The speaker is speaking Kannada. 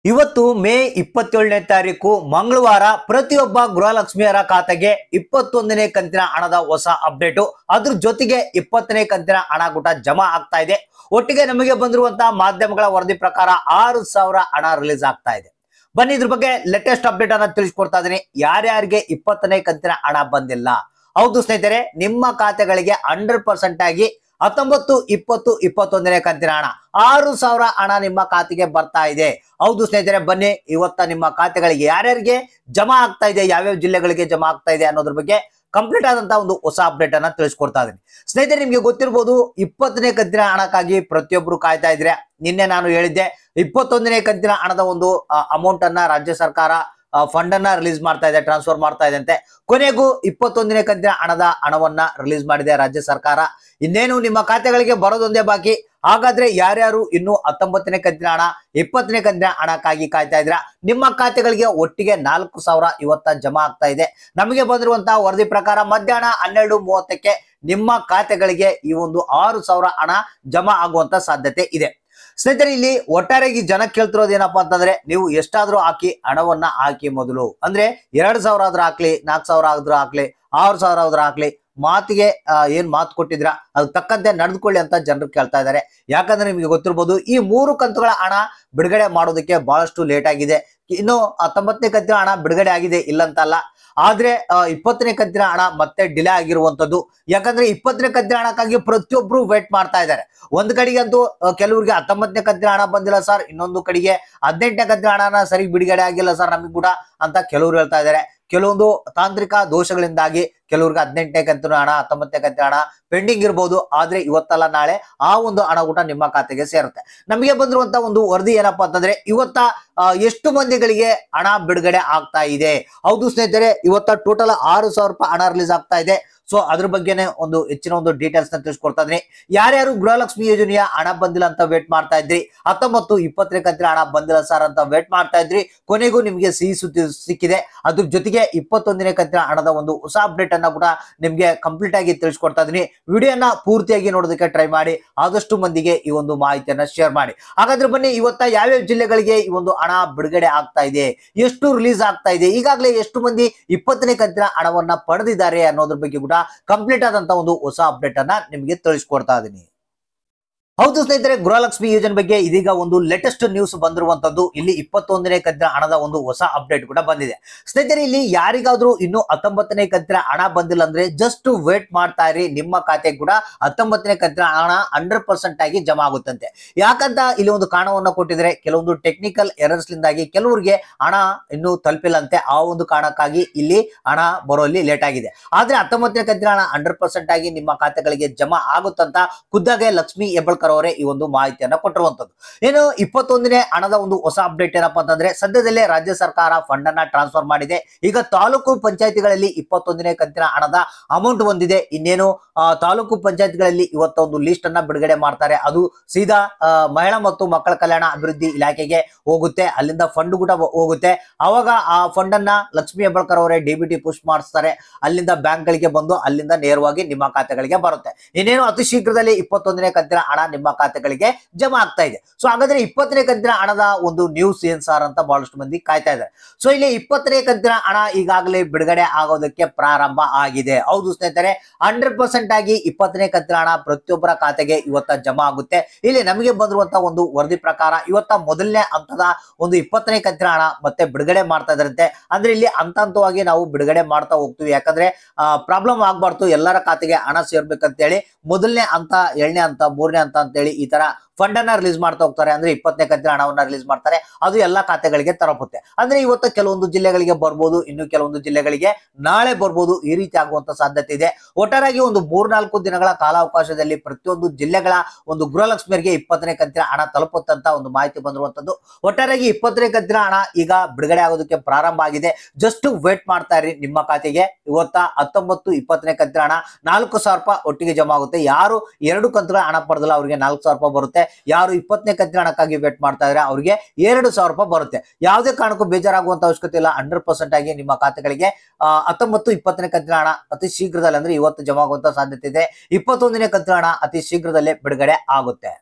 ಇವತ್ತು ಮೇ 27ನೇ ತಾರೀಕು ಮಂಗಳವಾರ ಪ್ರತಿಯೊಬ್ಬ ಗೃಹಲಕ್ಷ್ಮಿಯರ ಖಾತೆಗೆ 21ನೇ ಕಂತಿನ ಹಣದ ಹೊಸ ಅಪ್ಡೇಟು. ಅದ್ರ ಜೊತೆಗೆ 20ನೇ ಕಂತಿನ ಹಣ ಕೂಡ ಜಮಾ ಆಗ್ತಾ ಇದೆ. ಒಟ್ಟಿಗೆ ನಮಗೆ ಬಂದಿರುವಂತಹ ಮಾಧ್ಯಮಗಳ ವರದಿ ಪ್ರಕಾರ 6,000 ಹಣ ರಿಲೀಸ್ ಆಗ್ತಾ ಇದೆ. ಬನ್ನಿ ಇದ್ರ ಬಗ್ಗೆ ಲೇಟೆಸ್ಟ್ ಅಪ್ಡೇಟ್ ಅನ್ನ ತಿಳಿಸ್ಕೊಡ್ತಾ ಇದೀನಿ. ಯಾರ್ಯಾರಿಗೆ 20ನೇ ಕಂತಿನ ಹಣ ಬಂದಿಲ್ಲ, ಹೌದು ಸ್ನೇಹಿತರೆ, ನಿಮ್ಮ ಖಾತೆಗಳಿಗೆ 100% ಆಗಿ 19, 20, 21ನೇ ಕಂತಿನ ಹಣ 6,000 ಹಣ ನಿಮ್ಮ ಖಾತೆಗೆ ಬರ್ತಾ ಇದೆ. ಹೌದು ಸ್ನೇಹಿತರೆ, ಬನ್ನಿ ಇವತ್ತ ನಿಮ್ಮ ಖಾತೆಗಳಿಗೆ ಯಾರ್ಯಾರಿಗೆ ಜಮಾ ಆಗ್ತಾ ಇದೆ, ಯಾವ್ಯಾವ ಜಿಲ್ಲೆಗಳಿಗೆ ಜಮಾ ಆಗ್ತಾ ಇದೆ ಅನ್ನೋದ್ರ ಬಗ್ಗೆ ಕಂಪ್ಲೀಟ್ ಆದಂತಹ ಒಂದು ಹೊಸ ಅಪ್ಡೇಟ್ ಅನ್ನ ತಿಳಿಸ್ಕೊಡ್ತಾ ಇದೀನಿ. ಸ್ನೇಹಿತರೆ, ನಿಮ್ಗೆ ಗೊತ್ತಿರಬಹುದು 20ನೇ ಕಂತಿನ ಹಣಕ್ಕಾಗಿ ಪ್ರತಿಯೊಬ್ರು ಕಾಯ್ತಾ ಇದ್ರೆ. ನಿನ್ನೆ ನಾನು ಹೇಳಿದ್ದೆ 21ನೇ ಕಂತಿನ ಹಣದ ಒಂದು ಅಮೌಂಟ್ ಅನ್ನ ರಾಜ್ಯ ಸರ್ಕಾರ ಫಂಡ್ ಅನ್ನ ರಿಲೀಸ್ ಮಾಡ್ತಾ ಇದೆ, ಟ್ರಾನ್ಸ್ಫರ್ ಮಾಡ್ತಾ ಇದೆ ಅಂತೆ. ಕೊನೆಗೂ 21ನೇ ಕಂತಿನ ಹಣವನ್ನ ರಿಲೀಸ್ ಮಾಡಿದೆ ರಾಜ್ಯ ಸರ್ಕಾರ. ಇನ್ನೇನು ನಿಮ್ಮ ಖಾತೆಗಳಿಗೆ ಬರೋದೊಂದೇ ಬಾಕಿ. ಹಾಗಾದ್ರೆ ಯಾರ್ಯಾರು ಇನ್ನು 19ನೇ ಕಂತಿನ ಹಣ, 20ನೇ ಕಂತಿನ ಹಣಕ್ಕಾಗಿ ಕಾಯ್ತಾ ಇದ್ರ, ನಿಮ್ಮ ಖಾತೆಗಳಿಗೆ ಒಟ್ಟಿಗೆ 4,000 ಇವತ್ತ ಜಮಾ ಆಗ್ತಾ ಇದೆ. ನಮಗೆ ಬಂದಿರುವಂತಹ ವರದಿ ಪ್ರಕಾರ ಮಧ್ಯಾಹ್ನ 12:30ಕ್ಕೆ ನಿಮ್ಮ ಖಾತೆಗಳಿಗೆ ಈ ಒಂದು 6,000 ಹಣ ಜಮಾ ಆಗುವಂತ ಸಾಧ್ಯತೆ ಇದೆ. ಸ್ನೇಹಿತರೆ, ಇಲ್ಲಿ ಒಟ್ಟಾರೆಯಾಗಿ ಜನ ಕೇಳ್ತಿರೋದು ಏನಪ್ಪಾ ಅಂತಂದ್ರೆ, ನೀವು ಎಷ್ಟಾದ್ರೂ ಹಾಕಿ, ಹಣವನ್ನ ಹಾಕಿ ಮೊದಲು. ಅಂದ್ರೆ 2,000 ಆದ್ರೂ ಹಾಕ್ಲಿ, 4,000 ಆದ್ರೂ ಹಾಕ್ಲಿ, 6,000 ಆದ್ರೂ ಹಾಕ್ಲಿ, ಮಾತಿಗೆ ಏನ್ ಮಾತು ಕೊಟ್ಟಿದ್ರ ಅದು ತಕ್ಕಂತೆ ನಡೆದುಕೊಳ್ಳಿ ಅಂತ ಜನರು ಕೇಳ್ತಾ ಇದ್ದಾರೆ. ಯಾಕಂದ್ರೆ ನಿಮ್ಗೆ ಗೊತ್ತಿರ್ಬೋದು, ಈ 3 ಕಂತುಗಳ ಹಣ ಬಿಡುಗಡೆ ಮಾಡೋದಕ್ಕೆ ಬಹಳಷ್ಟು ಲೇಟ್ ಆಗಿದೆ. ಇನ್ನು 19ನೇ ಕಂತಿನ ಹಣ ಬಿಡುಗಡೆ ಆಗಿದೆ, ಇಲ್ಲಂತಲ್ಲ. ಆದ್ರೆ 20ನೇ ಕಂತಿನ ಹಣ ಮತ್ತೆ ಡಿಲೇ ಆಗಿರುವಂತದ್ದು. ಯಾಕಂದ್ರೆ 20ನೇ ಕಂತಿನ ಹಣಕ್ಕಾಗಿ ಪ್ರತಿಯೊಬ್ರು ವೇಟ್ ಮಾಡ್ತಾ ಇದ್ದಾರೆ. ಒಂದ್ ಕಡೆಗೆ ಅಂತೂ ಕೆಲವರಿಗೆ 19ನೇ ಕಂತಿನ ಹಣ ಬಂದಿಲ್ಲ ಸರ್, ಇನ್ನೊಂದು ಕಡೆಗೆ 18ನೇ ಕಂತಿನ ಹಣನ ಸರಿ ಬಿಡುಗಡೆ ಆಗಿಲ್ಲ ಸರ್ ನಮಗ್ ಕೂಡ ಅಂತ ಕೆಲವರು ಹೇಳ್ತಾ ಇದ್ದಾರೆ. ಕೆಲವೊಂದು ತಾಂತ್ರಿಕ ದೋಷಗಳಿಂದಾಗಿ ಕೆಲವ್ರಿಗೆ 18ನೇ ಕಂತಿನ ಹಣ, 19ನೇ ಕಂತಿನ ಹಣ ಪೆಂಡಿಂಗ್ ಇರ್ಬೋದು. ಆದ್ರೆ ಇವತ್ತಲ್ಲ ನಾಳೆ ಆ ಒಂದು ಹಣ ಕೂಡ ನಿಮ್ಮ ಖಾತೆಗೆ ಸೇರುತ್ತೆ. ನಮಗೆ ಬಂದಿರುವಂತ ಒಂದು ವರದಿ ಏನಪ್ಪಾ ಅಂತಂದ್ರೆ, ಇವತ್ತ ಎಷ್ಟು ಮಂದಿಗಳಿಗೆ ಹಣ ಬಿಡುಗಡೆ ಆಗ್ತಾ ಇದೆ. ಹೌದು ಸ್ನೇಹಿತರೆ, ಇವತ್ತ ಟೋಟಲ್ 6,000 ರೂಪಾಯಿ ಹಣ ರಿಲೀಸ್ ಆಗ್ತಾ ಇದೆ. ಸೊ ಅದ್ರ ಬಗ್ಗೆನೆ ಒಂದು ಹೆಚ್ಚಿನ ಒಂದು ಡೀಟೇಲ್ಸ್ ನ ತಿಳಿಸ್ಕೊಡ್ತಾ ಇದ್ದೀನಿ. ಯಾರ್ಯಾರು ಗೃಹಲಕ್ಷ್ಮಿ ಯೋಜನೆಯ ಹಣ ಬಂದಿಲ್ಲ ಅಂತ ವೇಟ್ ಮಾಡ್ತಾ ಇದ್ರಿ, 19, 20ನೇ ಕಂತಿನ ಹಣ ಬಂದಿಲ್ಲ ಸರ್ ಅಂತ ವೇಟ್ ಮಾಡ್ತಾ ಇದ್ರಿ, ಕೊನೆಗೂ ನಿಮ್ಗೆ ಸಿಹಿ ಸುದ್ದಿ ಸಿಕ್ಕಿದೆ. ಅದ್ರ ಜೊತೆಗೆ 21ನೇ ಕಂತಿನ ಹಣದ ಒಂದು ಹೊಸ ಅಪ್ಡೇಟ್ ಅನ್ನ ಕೂಡ ನಿಮ್ಗೆ ಕಂಪ್ಲೀಟ್ ಆಗಿ ತಿಳಿಸ್ಕೊಡ್ತಾ ಇದೀನಿ. ವಿಡಿಯೋನ ಪೂರ್ತಿಯಾಗಿ ನೋಡೋದಕ್ಕೆ ಟ್ರೈ ಮಾಡಿ, ಆದಷ್ಟು ಮಂದಿಗೆ ಈ ಒಂದು ಮಾಹಿತಿಯನ್ನ ಶೇರ್ ಮಾಡಿ. ಹಾಗಾದ್ರೆ ಬನ್ನಿ, ಇವತ್ತ ಯಾವ್ಯಾವ ಜಿಲ್ಲೆಗಳಿಗೆ ಈ ಒಂದು ಹಣ ಬಿಡುಗಡೆ ಆಗ್ತಾ ಇದೆ, ಎಷ್ಟು ರಿಲೀಸ್ ಆಗ್ತಾ ಇದೆ, ಈಗಾಗಲೇ ಎಷ್ಟು ಮಂದಿ 20ನೇ ಕಂತಿನ ಹಣವನ್ನ ಪಡೆದಿದ್ದಾರೆ ಅನ್ನೋದ್ರ ಬಗ್ಗೆ ಕೂಡ ಕಂಪ್ಲೀಟ್ ಆದಂತ ಒಂದು ಹೊಸ ಅಪ್ಡೇಟ್ ಅನ್ನ ನಿಮಗೆ ತಿಳಿಸ್ಕೊಡ್ತಾ ಇದೀನಿ. ಹೌದು ಸ್ನೇಹಿತರೆ, ಗೃಹಲಕ್ಷ್ಮಿ ಯೋಜನೆ ಬಗ್ಗೆ ಇದೀಗ ಒಂದು ಲೇಟೆಸ್ಟ್ ನ್ಯೂಸ್ ಬಂದಿರುವಂತದ್ದು. ಇಲ್ಲಿ 21ನೇ ಕಂತಿನ ಹಣದ ಒಂದು ಹೊಸ ಅಪ್ಡೇಟ್ ಕೂಡ ಬಂದಿದೆ. ಸ್ನೇಹಿತರೆ, ಇಲ್ಲಿ ಯಾರಿಗಾದ್ರೂ ಇನ್ನು 19ನೇ ಕಂತಿನ ಹಣ ಬಂದಿಲ್ಲ ಅಂದ್ರೆ ಜಸ್ಟ್ ವೇಟ್ ಮಾಡ್ತಾ ಇರಿ. ನಿಮ್ಮ ಖಾತೆ ಕೂಡ 19ನೇ ಕಂತಿನ ಹಣ 100% ಆಗಿ ಜಮಾ ಆಗುತ್ತಂತೆ. ಯಾಕಂತ ಇಲ್ಲಿ ಒಂದು ಕಾರಣವನ್ನ ಕೊಟ್ಟಿದ್ರೆ, ಕೆಲವೊಂದು ಟೆಕ್ನಿಕಲ್ ಎರರ್ಸ್ ಲಿಂದಾಗಿ ಕೆಲವರಿಗೆ ಹಣ ಇನ್ನೂ ತಲುಪಿಲ್ಲಂತೆ. ಆ ಒಂದು ಕಾರಣಕ್ಕಾಗಿ ಇಲ್ಲಿ ಹಣ ಬರೋಲ್ಲಿ ಲೇಟ್ ಆಗಿದೆ. ಆದ್ರೆ 19ನೇ ಕಂತಿನ ಹಣ 100% ಆಗಿ ನಿಮ್ಮ ಖಾತೆಗಳಿಗೆ ಜಮಾ ಆಗುತ್ತಂತ ಖುದ್ದಾಗೆ ಲಕ್ಷ್ಮಿ ಹೆಬ್ಬಾಳ್ಕರ್ ಅವರೇ ಈ ಒಂದು ಮಾಹಿತಿಯನ್ನ ಕೊಟ್ಟಿರುವಂತದ್ದು. ಏನು 21ನೇ ಹಣದ ಒಂದು ಹೊಸ ಅಪ್ಡೇಟ್ ಏನಪ್ಪಾ ಅಂತಂದ್ರೆ, ಸದ್ಯದಲ್ಲೇ ರಾಜ್ಯ ಸರ್ಕಾರ ಫಂಡ್ ಅನ್ನ ಟ್ರಾನ್ಸ್ಫರ್ ಮಾಡಿದೆ. ಈಗ ತಾಲೂಕು ಪಂಚಾಯತಿಗಳಲ್ಲಿ 21ನೇ ಕಂತಿನ ಹಣದ ಅಮೌಂಟ್ ಬಂದಿದೆ. ಇನ್ನೇನು ತಾಲೂಕು ಪಂಚಾಯತ್ಗಳಲ್ಲಿ ಇವತ್ತೊಂದು ಲಿಸ್ಟ್ ಅನ್ನ ಬಿಡುಗಡೆ ಮಾಡ್ತಾರೆ. ಅದು ಸೀದಾ ಮಹಿಳಾ ಮತ್ತು ಮಕ್ಕಳ ಕಲ್ಯಾಣ ಅಭಿವೃದ್ಧಿ ಇಲಾಖೆಗೆ ಹೋಗುತ್ತೆ. ಅಲ್ಲಿಂದ ಫಂಡ್ ಕೂಡ ಹೋಗುತ್ತೆ. ಅವಾಗ ಆ ಫಂಡ್ ಅನ್ನ ಲಕ್ಷ್ಮಿ ಹೆಬ್ಬಾಳ್ಕರ್ ಅವರೇ DBT ಪುಷ್ ಮಾಡಿಸ್ತಾರೆ. ಅಲ್ಲಿಂದ ಬ್ಯಾಂಕ್ ಗಳಿಗೆ ಬಂದು ಅಲ್ಲಿಂದ ನೇರವಾಗಿ ನಿಮ್ಮ ಖಾತೆಗಳಿಗೆ ಬರುತ್ತೆ. ಇನ್ನೇನು ಅತಿ ಶೀಘ್ರದಲ್ಲಿ 21ನೇ ಕಂತಿನ ಹಣ ನಿಮ್ಮ ಖಾತೆಗಳಿಗೆ ಜಮಾ ಆಗ್ತಾ ಇದೆ. ಸೊ ಹಾಗಾದ್ರೆ 20ನೇ ಕಂತಿನ ಹಣದ ಒಂದು ನ್ಯೂಸ್ ಏನ್ ಸಾರ್ ಅಂತ ಬಹಳಷ್ಟು ಮಂದಿ ಕಾಯ್ತಾ ಇದ್ದಾರೆ. ಸೊ ಇಲ್ಲಿ 20ನೇ ಕಂತಿನ ಹಣ ಈಗಾಗಲೇ ಬಿಡುಗಡೆ ಆಗೋದಕ್ಕೆ ಪ್ರಾರಂಭ ಆಗಿದೆ. ಹೌದು ಸ್ನೇಹಿತರೆ, 100% ಆಗಿ 20ನೇ ಕಂತಿನ ಹಣ ಪ್ರತಿಯೊಬ್ಬರ ಖಾತೆಗೆ ಇವತ್ತ ಜಮಾ ಆಗುತ್ತೆ. ಇಲ್ಲಿ ನಮಗೆ ಬಂದಿರುವಂತಹ ಒಂದು ವರದಿ ಪ್ರಕಾರ ಇವತ್ತ ಮೊದಲನೇ ಹಂತದ ಒಂದು 20ನೇ ಕಂತಿನ ಹಣ ಮತ್ತೆ ಬಿಡುಗಡೆ ಮಾಡ್ತಾ ಇದ್ರಂತೆ. ಅಂದ್ರೆ ಇಲ್ಲಿ ಹಂತ ಹಂತವಾಗಿ ನಾವು ಬಿಡುಗಡೆ ಮಾಡ್ತಾ ಹೋಗ್ತೀವಿ. ಯಾಕಂದ್ರೆ ಪ್ರಾಬ್ಲಮ್ ಆಗ್ಬಾರ್ದು, ಎಲ್ಲರ ಖಾತೆಗೆ ಹಣ ಸೇರ್ಬೇಕಂತ ಹೇಳಿ ಮೊದಲನೇ ಹಂತ, 2ನೇ ಹಂತ, 3ನೇ ಹಂತ ಅಂತ ಹೇಳಿ ಈ ತರ ಫಂಡ್ ಅನ್ನ ರಿಲೀಸ್ ಮಾಡ್ತಾ ಹೋಗ್ತಾರೆ. ಅಂದ್ರೆ 20ನೇ ಕಂತಿನ ಹಣವನ್ನ ರಿಲೀಸ್ ಮಾಡ್ತಾರೆ. ಅದು ಎಲ್ಲಾ ಖಾತೆಗಳಿಗೆ ತಲುಪುತ್ತೆ. ಅಂದ್ರೆ ಇವತ್ತು ಕೆಲವೊಂದು ಜಿಲ್ಲೆಗಳಿಗೆ ಬರ್ಬೋದು, ಇನ್ನು ಕೆಲವೊಂದು ಜಿಲ್ಲೆಗಳಿಗೆ ನಾಳೆ ಬರ್ಬೋದು. ಈ ರೀತಿ ಆಗುವಂತ ಸಾಧ್ಯತೆ ಇದೆ. ಒಟ್ಟಾರೆಯಾಗಿ ಒಂದು 3-4 ದಿನಗಳ ಕಾಲಾವಕಾಶದಲ್ಲಿ ಪ್ರತಿಯೊಂದು ಜಿಲ್ಲೆಗಳ ಒಂದು ಗೃಹಲಕ್ಷ್ಮಿಯರಿಗೆ 20ನೇ ಕಂತಿನ ಹಣ ತಲುಪುತ್ತಂತ ಒಂದು ಮಾಹಿತಿ ಬಂದಿರುವಂತದ್ದು. ಒಟ್ಟಾರೆಯಾಗಿ 20ನೇ ಕಂತಿನ ಹಣ ಈಗ ಬಿಡುಗಡೆ ಆಗೋದಕ್ಕೆ ಪ್ರಾರಂಭ ಆಗಿದೆ. ಜಸ್ಟ್ ವೇಟ್ ಮಾಡ್ತಾ ಇರಿ. ನಿಮ್ಮ ಖಾತೆಗೆ ಇವತ್ತ 19, 20ನೇ ಕಂತಿನ ಹಣ 4,000 ರೂಪಾಯಿ ಒಟ್ಟಿಗೆ ಜಮಾ ಆಗುತ್ತೆ. ಯಾರು 2 ಕಂತುಗಳ ಹಣ ಪಡೆದಿಲ್ಲ ಅವರಿಗೆ 4,000 ರೂಪಾಯಿ ಬರುತ್ತೆ. ಯಾರು 20ನೇ ಕಂತಿನ ಹಣಕ್ಕಾಗಿ ವೇಟ್ ಮಾಡ್ತಾ ಇದ್ರೆ ಅವರಿಗೆ 2,000 ರೂಪಾಯಿ ಬರುತ್ತೆ. ಯಾವುದೇ ಕಾರಣಕ್ಕೂ ಬೇಜಾರಾಗುವಂತ ಅವಶ್ಯಕತೆ ಇಲ್ಲ. 100% ಆಗಿ ನಿಮ್ಮ ಖಾತೆಗಳಿಗೆ 19, 20ನೇ ಕಂತಿನ ಹಣ ಅತಿ ಶೀಘ್ರದಲ್ಲಿ, ಅಂದ್ರೆ ಇವತ್ತು ಜಮಾ ಆಗುವಂತ ಸಾಧ್ಯತೆ ಇದೆ. 21ನೇ ಕಂತಿನ ಹಣ ಅತಿ ಶೀಘ್ರದಲ್ಲೇ ಬಿಡುಗಡೆ ಆಗುತ್ತೆ.